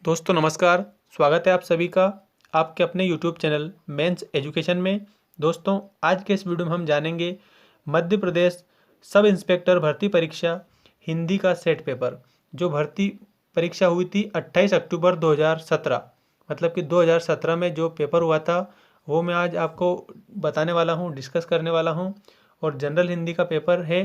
दोस्तों नमस्कार। स्वागत है आप सभी का आपके अपने यूट्यूब चैनल मेंस एजुकेशन में। दोस्तों आज के इस वीडियो में हम जानेंगे मध्य प्रदेश सब इंस्पेक्टर भर्ती परीक्षा हिंदी का सेट पेपर जो भर्ती परीक्षा हुई थी 28 अक्टूबर 2017, मतलब कि 2017 में जो पेपर हुआ था वो मैं आज आपको बताने वाला हूँ, डिस्कस करने वाला हूँ। और जनरल हिंदी का पेपर है,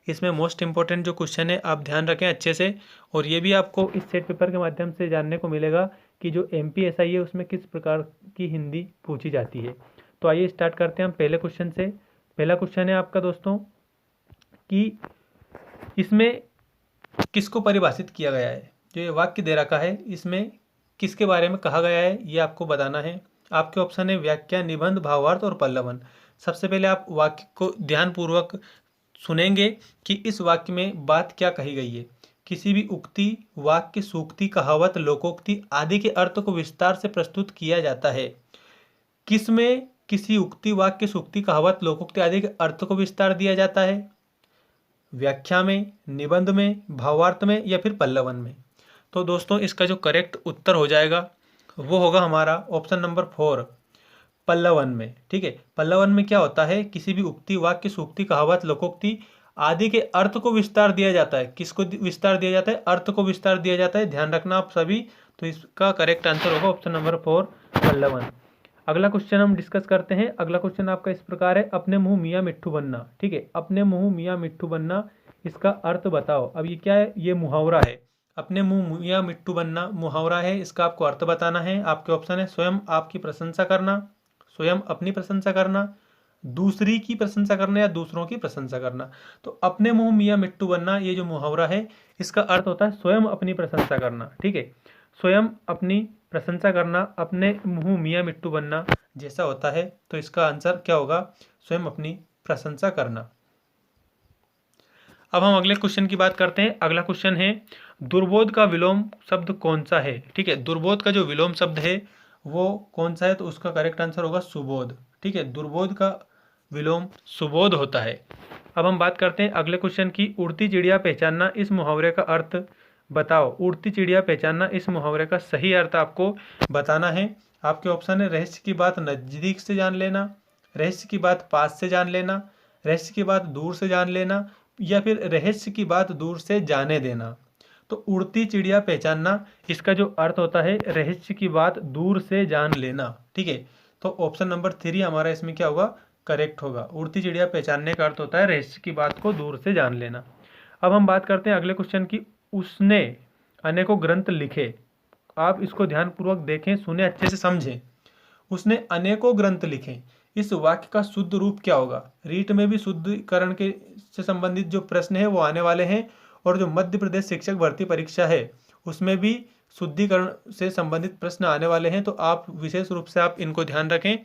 इसमें मोस्ट इम्पोर्टेंट जो क्वेश्चन है आप ध्यान रखें अच्छे से। और ये भी आपको इस सेट पेपर के माध्यम से जानने को मिलेगा कि जो MPSI है उसमें किस प्रकार की हिंदी पूछी जाती है। तो आइए स्टार्ट करते हैं हम पहले क्वेश्चन से। पहला क्वेश्चन है आपका दोस्तों कि इसमें किसको परिभाषित किया गया है। जो ये वाक्य दे रखा है इसमें किसके बारे में कहा गया है ये आपको बताना है। आपके ऑप्शन है व्याख्या, निबंध, भावार्थ और पल्लवन। सबसे पहले आप वाक्य को ध्यानपूर्वक सुनेंगे कि इस वाक्य में बात क्या कही गई है। किसी भी उक्ति, वाक्य, सूक्ति, कहावत, लोकोक्ति आदि के अर्थ को विस्तार से प्रस्तुत किया जाता है। किसमें किसी उक्ति, वाक्य, सूक्ति, कहावत, लोकोक्ति आदि के अर्थ को विस्तार दिया जाता है? व्याख्या में, निबंध में, भावार्थ में या फिर पल्लवन में। तो दोस्तों इसका जो करेक्ट उत्तर हो जाएगा वो होगा हमारा ऑप्शन नंबर 4, पल्लवन में। ठीक है, पल्लवन में क्या होता है, किसी भी उक्ति, वाक्य, सूक्ति, कहावत, लोकोक्ति आदि के अर्थ को विस्तार दिया जाता है। किसको विस्तार दिया जाता है? अर्थ को विस्तार दिया जाता है। ध्यान रखना आप सभी। तो इसका करेक्ट आंसर होगा ऑप्शन नंबर 4, पल्लवन। अगला क्वेश्चन हम डिस्कस करते हैं। अगला क्वेश्चन आपका इस प्रकार है, अपने मुंह मियाँ मिट्ठू बनना। ठीक है, अपने मुंह मियाँ मिट्ठू बनना, इसका अर्थ बताओ। अब ये क्या है? ये मुहावरा है। अपने मुंह मियाँ मिट्ठू बनना मुहावरा है, इसका आपको अर्थ बताना है। आपके ऑप्शन है स्वयं आपकी प्रशंसा करना, स्वयं अपनी प्रशंसा करना, दूसरी की प्रशंसा करना या दूसरों की प्रशंसा करना। तो अपने मुंह मियाँ मिट्टू बनना ये जो मुहावरा है इसका अर्थ होता है स्वयं अपनी प्रशंसा करना। ठीक है, स्वयं अपनी प्रशंसा करना, अपने मुंह मियाँ मिट्टू बनना जैसा होता है। तो इसका आंसर क्या होगा? स्वयं अपनी प्रशंसा करना। अब हम अगले क्वेश्चन की बात करते हैं। अगला क्वेश्चन है, दुर्बोध का विलोम शब्द कौन सा है? ठीक है, दुर्बोध का जो विलोम शब्द है वो कौन सा है? तो उसका करेक्ट आंसर होगा सुबोध। ठीक है, दुर्बोध का विलोम सुबोध होता है। अब हम बात करते हैं अगले क्वेश्चन की, उड़ती चिड़िया पहचानना, इस मुहावरे का अर्थ बताओ। उड़ती चिड़िया पहचानना, इस मुहावरे का सही अर्थ आपको बताना है। आपके ऑप्शन है रहस्य की बात नज़दीक से जान लेना, रहस्य की बात पास से जान लेना, रहस्य की बात दूर से जान लेना या फिर रहस्य की बात दूर से जाने देना। तो उड़ती चिड़िया पहचानना, इसका जो अर्थ होता है रहस्य की बात दूर से जान लेना। ठीक है, तो ऑप्शन नंबर 3 हमारा इसमें क्या होगा? करेक्ट होगा। उड़ती चिड़िया पहचानने का अर्थ होता है रहस्य की बात को दूर से जान लेना। अब हम बात करते हैं अगले क्वेश्चन की, उसने अनेकों ग्रंथ लिखे। आप इसको ध्यानपूर्वक देखें, सुने, अच्छे से समझें। उसने अनेकों ग्रंथ लिखे, इस वाक्य का शुद्ध रूप क्या होगा? रीट में भी शुद्धिकरण के से संबंधित जो प्रश्न है वो आने वाले हैं, और जो मध्य प्रदेश शिक्षक भर्ती परीक्षा है उसमें भी शुद्धिकरण से संबंधित प्रश्न आने वाले हैं। तो आप विशेष रूप से आप इनको ध्यान रखें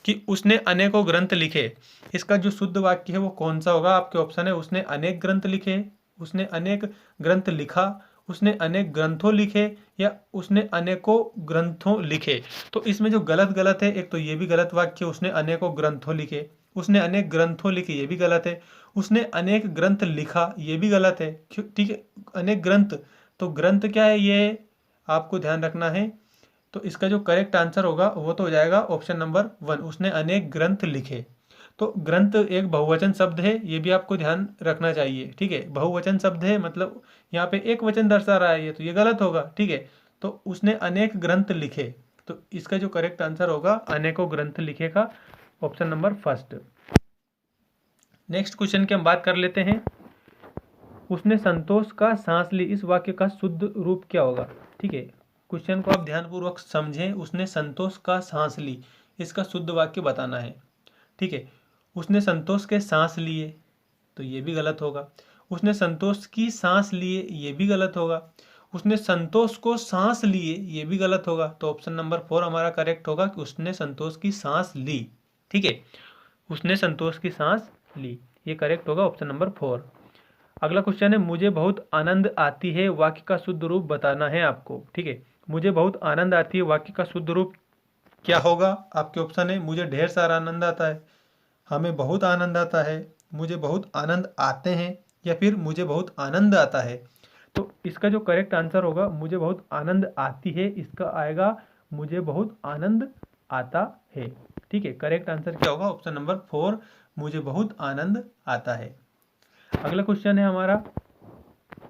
कि उसने अनेकों ग्रंथ लिखे, इसका जो शुद्ध वाक्य है वो कौन सा होगा? आपके ऑप्शन है उसने अनेक ग्रंथ लिखे, उसने अनेक ग्रंथ लिखा, उसने अनेक ग्रंथों लिखे या उसने अनेकों ग्रंथों लिखे। तो इसमें जो गलत है, एक तो ये भी गलत वाक्य, उसने अनेकों ग्रंथों लिखे, उसने अनेक ग्रंथों लिखे ये भी गलत है, उसने अनेक ग्रंथ लिखा ये भी गलत है। ठीक है, अनेक ग्रंथ, तो ग्रंथ क्या है ये आपको ध्यान रखना है। तो इसका जो करेक्ट आंसर होगा वो तो हो जाएगा ऑप्शन नंबर 1, उसने अनेक ग्रंथ लिखे। तो ग्रंथ एक बहुवचन शब्द है, ये भी आपको ध्यान रखना चाहिए। ठीक है, बहुवचन शब्द है, मतलब यहाँ पे एक वचन दर्शा रहा है, ये तो ये गलत होगा। ठीक है, तो उसने अनेक ग्रंथ लिखे, तो इसका जो करेक्ट आंसर होगा अनेकों ग्रंथ लिखे का ऑप्शन नंबर 1। नेक्स्ट क्वेश्चन की हम बात कर लेते हैं, उसने संतोष का सांस ली, इस वाक्य का शुद्ध रूप क्या होगा? ठीक है, क्वेश्चन को आप ध्यानपूर्वक समझें। उसने संतोष का सांस ली, इसका शुद्ध वाक्य बताना है। ठीक है, उसने संतोष के सांस लिए तो ये भी गलत होगा। उसने संतोष की सांस लिए ये भी गलत होगा। उसने संतोष को सांस लिए ये भी गलत होगा। तो ऑप्शन नंबर 4 हमारा करेक्ट होगा कि उसने संतोष की सांस ली। ठीक है, उसने संतोष की सांस ली, ये करेक्ट होगा ऑप्शन नंबर 4। अगला क्वेश्चन है, मुझे बहुत आनंद आती है, वाक्य का शुद्ध रूप बताना है आपको। ठीक है, मुझे बहुत आनंद आती है, वाक्य का शुद्ध रूप क्या होगा? आपके ऑप्शन है मुझे ढेर सारा आनंद आता है, हमें बहुत आनंद आता है, मुझे बहुत आनंद आते हैं या फिर मुझे बहुत आनंद आता है। तो इसका जो करेक्ट आंसर होगा मुझे बहुत आनंद आती है, इसका आएगा मुझे बहुत आनंद आता है। ठीक है, करेक्ट आंसर क्या होगा? ऑप्शन नंबर 4, मुझे बहुत आनंद आता है। अगला क्वेश्चन है हमारा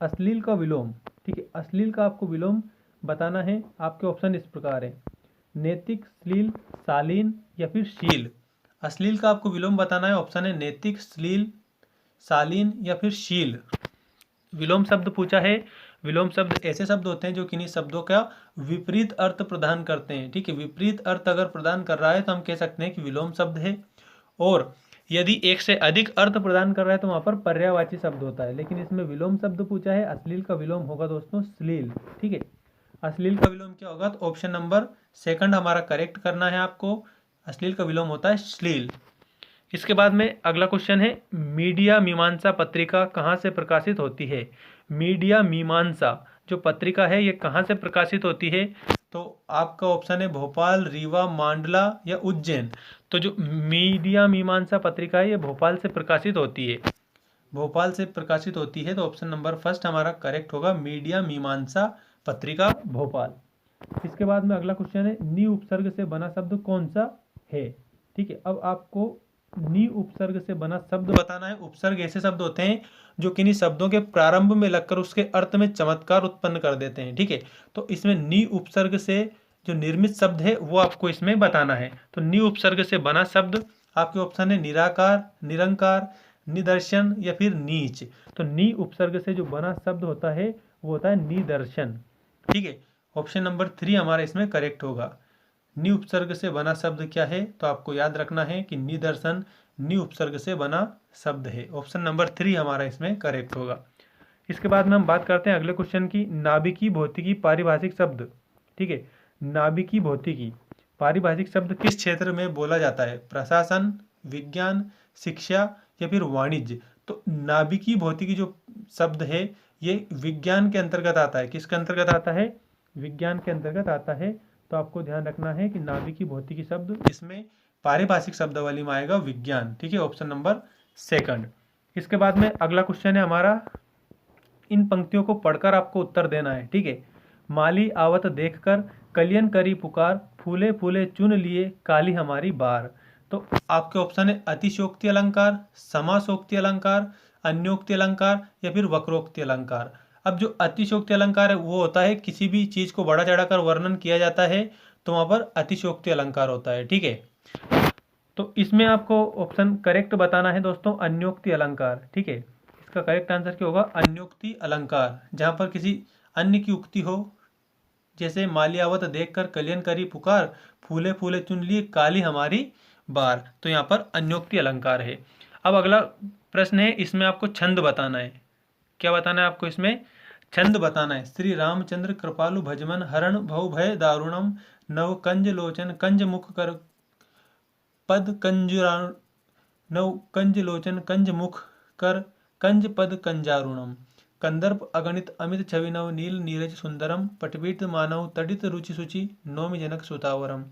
अश्लील का विलोम। ठीक है, अश्लील का आपको विलोम बताना है। आपके ऑप्शन इस प्रकार है, नैतिक, श्लील, शालीन या फिर शील। अश्लील का आपको विलोम बताना है। ऑप्शन है नैतिक, श्लील, शालीन या फिर शील। विलोम शब्द पूछा है। विलोम शब्द ऐसे शब्द होते हैं जो किन्हीं शब्दों का विपरीत अर्थ प्रदान करते हैं। ठीक है, विपरीत अर्थ अगर प्रदान कर रहा है तो हम कह सकते हैं कि विलोम शब्द है। और यदि एक से अधिक अर्थ प्रदान कर रहा है तो वहां पर पर्यायवाची शब्द होता है। लेकिन इसमें विलोम शब्द पूछा है, अश्लील का विलोम होगा दोस्तों श्लील। ठीक है, अश्लील का विलोम क्या होगा? तो ऑप्शन नंबर सेकंड हमारा करेक्ट करना है आपको। अश्लील का विलोम होता है श्लील। इसके बाद में अगला क्वेश्चन है, मीडिया मीमांसा पत्रिका कहाँ से प्रकाशित होती है? मीडिया मीमांसा जो पत्रिका है ये कहाँ से प्रकाशित होती है? तो आपका ऑप्शन है भोपाल, रीवा, मांडला या उज्जैन। तो जो मीडिया मीमांसा पत्रिका है ये भोपाल से प्रकाशित होती है। भोपाल से प्रकाशित होती है, तो ऑप्शन नंबर फर्स्ट हमारा करेक्ट होगा, मीडिया मीमांसा पत्रिका भोपाल। इसके बाद में अगला क्वेश्चन है, नी उपसर्ग से बना शब्द कौन सा है? ठीक है, अब आपको नी उपसर्ग से बना शब्द बताना है। उपसर्ग ऐसे शब्द होते हैं जो किन्हीं शब्दों के प्रारंभ में लगकर उसके अर्थ में चमत्कार उत्पन्न कर देते हैं। ठीक है, तो इसमें नी उपसर्ग से जो निर्मित शब्द है वो आपको इसमें बताना है। तो नी उपसर्ग से बना शब्द आपके ऑप्शन है निराकार, निरंकार, निदर्शन या फिर नीच। तो नी उपसर्ग से जो बना शब्द होता है वो होता है निदर्शन। ठीक है, ऑप्शन नंबर 3 हमारा इसमें करेक्ट होगा। नी उपसर्ग से बना शब्द क्या है? तो आपको याद रखना है कि निदर्शन नी उपसर्ग से बना शब्द है। ऑप्शन नंबर 3 हमारा इसमें करेक्ट होगा। इसके बाद में हम बात करते हैं अगले क्वेश्चन की, नाभिकीय भौतिकी पारिभाषिक शब्द। ठीक है, नाभिकीय भौतिकी पारिभाषिक शब्द किस क्षेत्र में बोला जाता है? प्रशासन, विज्ञान, शिक्षा या फिर वाणिज्य। तो नाभिकीय भौतिकी जो शब्द है ये विज्ञान के अंतर्गत आता है। किसके अंतर्गत आता है? विज्ञान के अंतर्गत आता है। तो आपको ध्यान रखना है कि नाभिकीय भौतिकी शब्द इसमें पारिभाषिक शब्दावली में आएगा विज्ञान। ठीक है, ऑप्शन नंबर सेकंड। इसके बाद में अगला क्वेश्चन है हमारा, इन पंक्तियों को पढ़कर आपको उत्तर देना है। ठीक है, माली आवत देखकर कलियन करी पुकार, फूले फूले चुन लिए काली हमारी बार। तो आपके ऑप्शन है अतिशयोक्ति अलंकार, समासोक्ति अलंकार, अन्योक्ति अलंकार या फिर वक्रोक्ति अलंकार। अब जो अतिशयोक्ति अलंकार है वो होता है किसी भी चीज को बढ़ा चढ़ाकर वर्णन किया जाता है तो वहां पर अतिशयोक्ति अलंकार होता है। ठीक है, तो इसमें आपको ऑप्शन करेक्ट बताना है दोस्तों, अन्योक्ति अलंकार। ठीक है, इसका करेक्ट आंसर क्या होगा? अन्योक्ति अलंकार। जहां पर किसी अन्य की उक्ति हो, जैसे माल्यावत देखकर कलियन करी पुकार, फूले फूले चुन लिए काली हमारी बार, तो यहाँ पर अन्योक्ति अलंकार है। अब अगला प्रश्न है, इसमें आपको छंद बताना है। क्या बताना है आपको? इसमें छंद बताना है। श्री रामचंद्र कृपालु भजमन हरण भव भय दारुणम, नव कंज लोचन कंज मुख कर पद कंजुरा, नव कंज लोचन कंज मुख कर कंज पद कंजारुणम, कंदर्प अगणित अमित छवि नव नील नीरज सुंदरम, पटवीत मानव तडित रुचि सुचि नौमि जनक सुतावरम।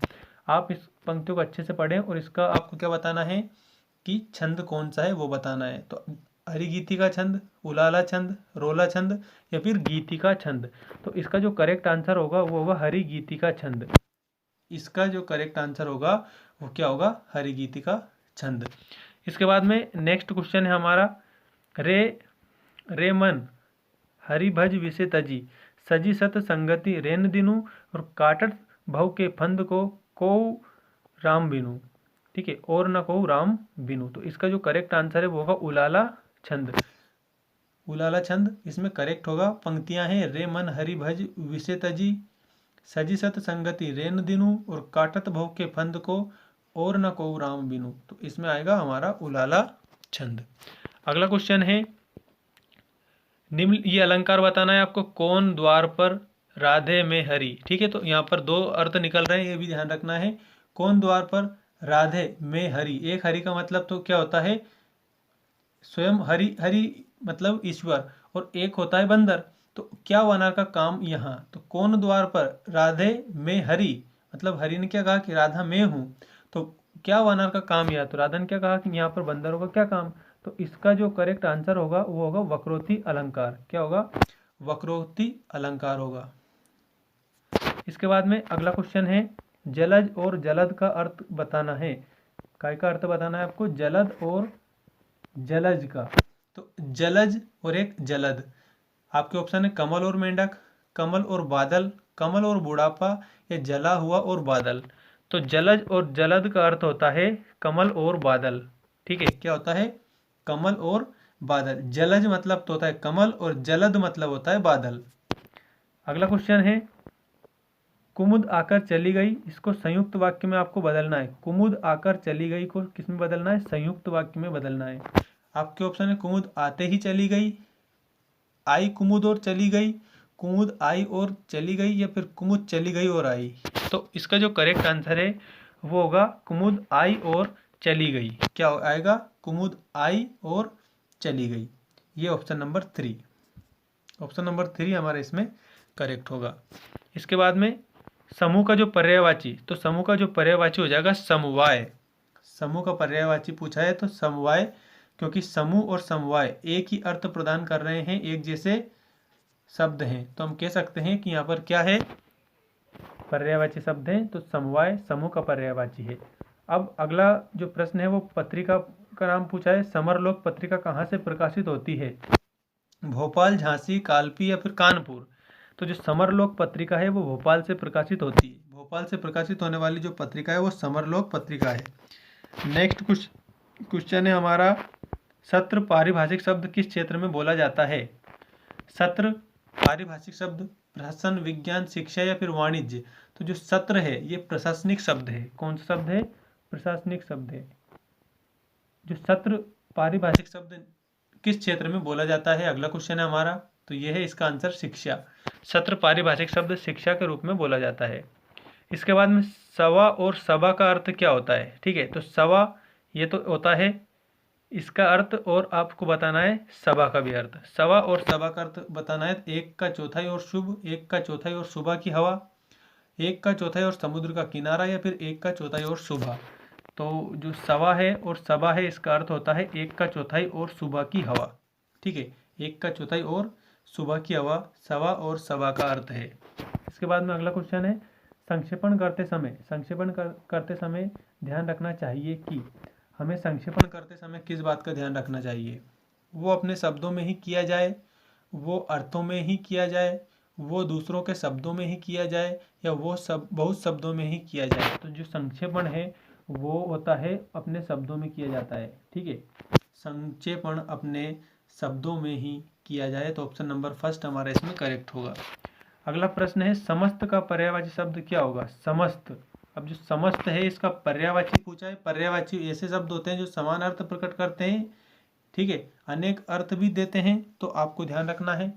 आप इस पंक्तियों को अच्छे से पढ़ें और इसका आपको क्या बताना है कि छंद कौन सा है वो बताना है। तो हरिगीति का छंद, उलाला छंद, रोला छंद या फिर गीति का छंद। तो इसका जो करेक्ट आंसर होगा वो होगा हरिगीति का छंद। इसका जो करेक्ट आंसर होगा वो क्या होगा? हरिगीति का छंद। इसके बाद में नेक्स्ट क्वेश्चन है हमारा, रे मन हरि भज विषय तजी, सजी सत संगति रेन दिनु, और काटत भव के फंद को राम बिनु। ठीक है, और न को राम बिनु। तो इसका जो करेक्ट आंसर है वो होगा उलाला छंद। उलाला छंद इसमें करेक्ट होगा। पंक्तियां हैं, रे मन हरि भज विषय तजी, सजी सत संगति रेन दिनु, और काटत भव के फंद को और न को राम बिनु। तो इसमें आएगा हमारा उलाला छंद। अगला क्वेश्चन है, निम्न ये अलंकार बताना है आपको, कौन द्वार पर राधे में हरि। ठीक है, तो यहाँ पर दो अर्थ निकल रहे हैं, ये भी ध्यान रखना है। कौन द्वार पर राधे में हरि, एक हरि का मतलब तो क्या होता है? स्वयं हरि, हरि मतलब ईश्वर, और एक होता है बंदर। तो क्या वानर का काम यहाँ? तो कौन द्वार पर राधे में हरि, मतलब हरि ने क्या कहा कि राधा मैं हूँ, तो क्या वानर का काम यह? तो राधा ने क्या कहा कि यहाँ पर बंदरों का क्या काम? तो इसका जो करेक्ट आंसर होगा वो होगा वक्रोक्ति अलंकार। क्या होगा? वक्रोक्ति अलंकार होगा। इसके बाद में अगला क्वेश्चन है जलज और जलद का अर्थ बताना है। काय का अर्थ बताना है आपको? जलद और जलज का। तो जलज और एक जलद, आपके ऑप्शन है कमल और मेंढक, कमल और बादल, कमल और बुढ़ापा, या जला हुआ और बादल। तो जलज और जलद का अर्थ होता है कमल और बादल। ठीक है, क्या होता है? कमल और बादल। जलज मतलब तो होता है कमल और जलद मतलब होता है बादल। अगला क्वेश्चन है कुमुद आकर चली गई, इसको संयुक्त वाक्य में आपको बदलना है। कुमुद आकर चली गई को किस में बदलना है? संयुक्त वाक्य में बदलना है। आपके ऑप्शन है कुमुद आते ही चली गई, आई कुमुद और चली गई, कुमुद आई और चली गई, या फिर कुमुद चली गई और आई। तो इसका जो करेक्ट आंसर है वो होगा कुमुद आई और चली गई। क्या आएगा? कुमुद आई और चली गई। ये ऑप्शन नंबर 3, ऑप्शन नंबर 3 हमारा इसमें करेक्ट होगा। इसके बाद में समूह का जो पर्यायवाची, तो समूह का जो पर्यायवाची हो जाएगा समवाय। समूह का पर्यायवाची पूछा है तो समवाय, क्योंकि समूह और समवाय एक ही अर्थ प्रदान कर रहे हैं, एक जैसे शब्द हैं, तो हम कह सकते हैं कि यहाँ पर क्या है? पर्यायवाची शब्द हैं, तो समवाय समूह का पर्यायवाची है। अब अगला जो प्रश्न है वो पत्रिका का नाम पूछा है। समरलोक पत्रिका कहाँ से प्रकाशित होती है? भोपाल, झांसी, कालपी, या फिर कानपुर। तो जो समरलोक पत्रिका है वो भोपाल से प्रकाशित होती है। भोपाल से प्रकाशित होने वाली जो पत्रिका है वो समरलोक पत्रिका है। नेक्स्ट क्वेश्चन है हमारा सत्र पारिभाषिक शब्द किस क्षेत्र में बोला जाता है? सत्र पारिभाषिक शब्द प्रशासन, विज्ञान, शिक्षा, या फिर वाणिज्य। तो जो सत्र है ये प्रशासनिक शब्द है। कौन सा शब्द है? प्रशासनिक शब्द है। जो सत्र पारिभाषिक शब्द किस क्षेत्र में बोला जाता है? अगला क्वेश्चन है हमारा, तो ये है इसका आंसर शिक्षा। सत्र पारिभाषिक शब्द शिक्षा के रूप में बोला जाता है। इसके बाद में सवा और सभा का अर्थ क्या होता है? ठीक है, तो सवा ये तो होता है इसका अर्थ, और आपको बताना है सभा का भी अर्थ। सवा और सभा का अर्थ बताना है एक का चौथाई और शुभ, एक का चौथाई और सुबह की हवा, एक का चौथाई और समुद्र का किनारा, या फिर एक का चौथाई और सुबह। तो जो सवा है और सभा है इसका अर्थ होता है एक का चौथाई और सुबह की हवा। ठीक है, एक का चौथाई और सुबह की हवा सवा और सभा का अर्थ है। इसके बाद में अगला क्वेश्चन है संक्षेपण करते समय ध्यान रखना चाहिए कि हमें संक्षेपण करते समय किस बात का ध्यान रखना चाहिए? वो अपने शब्दों में ही किया जाए, वो अर्थों में ही किया जाए, वो दूसरों के शब्दों में ही किया जाए, या वो सब बहुत शब्दों में ही किया जाए। तो जो संक्षेपण है वो होता है अपने शब्दों में किया जाता है। ठीक है, संक्षेपण अपने शब्दों में ही किया जाए, तो ऑप्शन नंबर फर्स्ट हमारा इसमें करेक्ट होगा। अगला प्रश्न है समस्त का पर्यायवाची शब्द क्या होगा? समस्त। अब जो समस्त है इसका पर्यायवाची पूछा है। पर्यायवाची ऐसे शब्द होते हैं जो समान अर्थ प्रकट करते हैं, ठीक है, अनेक अर्थ भी देते हैं। तो आपको ध्यान रखना है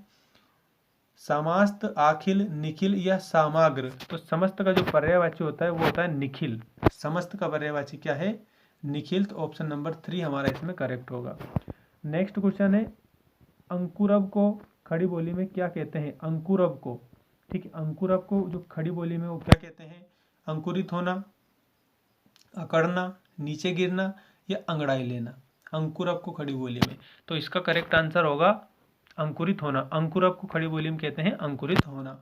समस्त, आखिल, निखिल या सामग्र। तो समस्त का जो पर्यायवाची होता है वो होता है निखिल। समस्त का पर्यायवाची क्या है? निखिल। तो ऑप्शन नंबर 3 हमारा इसमें करेक्ट होगा। नेक्स्ट क्वेश्चन है अंकुरब को खड़ी बोली में क्या कहते हैं? अंकुरब को, ठीक है, अंकुरब को जो खड़ी बोली में वो क्या कहते हैं? अंकुरित होना, अकड़ना, नीचे गिरना, या अंगड़ाई लेना। अंकुरब को खड़ी बोली में, तो इसका करेक्ट आंसर होगा अंकुरित होना। अंकुरब को खड़ी बोली में कहते हैं अंकुरित होना।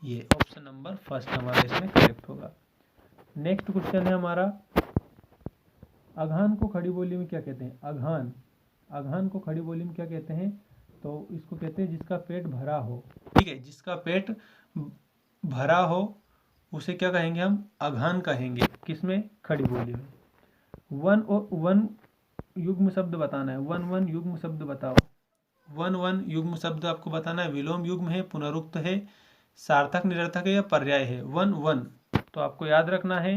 ये ऑप्शन नंबर फर्स्ट हमारा इसमें करेक्ट होगा। नेक्स्ट क्वेश्चन है हमारा अघान को खड़ी बोली में क्या कहते हैं? अघान, अघान को खड़ी बोली में क्या कहते हैं? तो इसको कहते हैं जिसका पेट भरा हो। ठीक है, जिसका पेट भरा हो उसे क्या कहेंगे? हम अघान कहेंगे। किसमें? खड़ी बोली में। वन और वन युग्म शब्द बताना है। वन वन युग्म शब्द बताओ। वन वन युग्म शब्द आपको बताना है। विलोम युग्म है, पुनरुक्त है, सार्थक निरर्थक है, या पर्याय है। वन वन, तो आपको याद रखना है